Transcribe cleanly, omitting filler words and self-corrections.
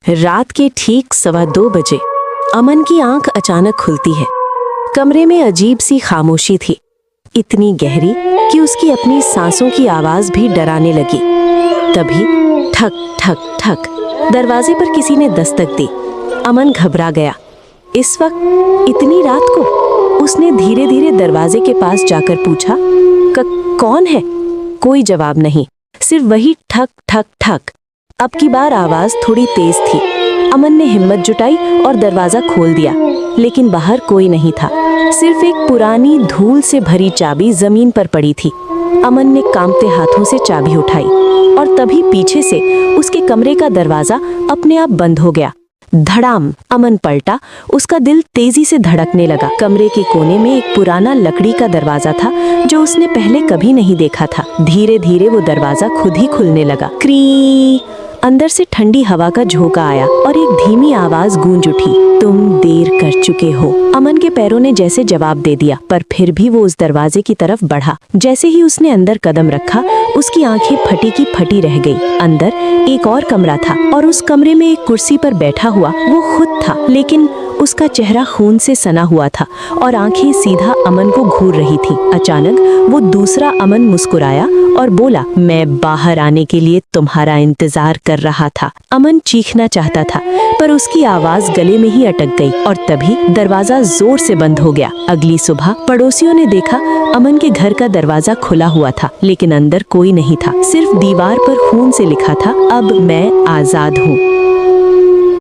रात के ठीक 2:15 बजे अमन की आंख अचानक खुलती है। कमरे में अजीब सी खामोशी थी, इतनी गहरी कि उसकी अपनी सांसों की आवाज भी डराने लगी। तभी ठक ठक ठक दरवाजे पर किसी ने दस्तक दी। अमन घबरा गया। इस वक्त इतनी रात को उसने धीरे धीरे दरवाजे के पास जाकर पूछा, कौन है? कोई जवाब नहीं, सिर्फ वही ठक ठक ठक। अब की बार आवाज थोड़ी तेज थी। अमन ने हिम्मत जुटाई और दरवाजा खोल दिया, लेकिन बाहर कोई नहीं था। सिर्फ एक पुरानी धूल से भरी चाबी जमीन पर पड़ी थी। अमन ने कांपते हाथों से चाबी उठाई और तभी पीछे से उसके कमरे का दरवाजा अपने आप बंद हो गया। धड़ाम! अमन पलटा, उसका दिल तेजी से धड़कने लगा। कमरे के कोने में एक पुराना लकड़ी का दरवाजा था जो उसने पहले कभी नहीं देखा था। धीरे धीरे वो दरवाजा खुद ही खुलने लगा। क्री! अंदर से ठंडी हवा का झोंका आया और एक धीमी आवाज गूंज उठी, तुम देर कर चुके हो। अमन के पैरों ने जैसे जवाब दे दिया, पर फिर भी वो उस दरवाजे की तरफ बढ़ा। जैसे ही उसने अंदर कदम रखा, उसकी आंखें फटी की फटी रह गई। अंदर एक और कमरा था और उस कमरे में एक कुर्सी पर बैठा हुआ वो खुद था, लेकिन उसका चेहरा खून से सना हुआ था और आंखें सीधा अमन को घूर रही थी। अचानक वो दूसरा अमन मुस्कुराया और बोला, मैं बाहर आने के लिए तुम्हारा इंतजार कर रहा था। अमन चीखना चाहता था, पर उसकी आवाज गले में ही अटक गई और तभी दरवाजा जोर से बंद हो गया। अगली सुबह पड़ोसियों ने देखा अमन के घर का दरवाजा खुला हुआ था, लेकिन अंदर कोई नहीं था। सिर्फ दीवार पर खून से लिखा था, अब मैं आजाद हूँ।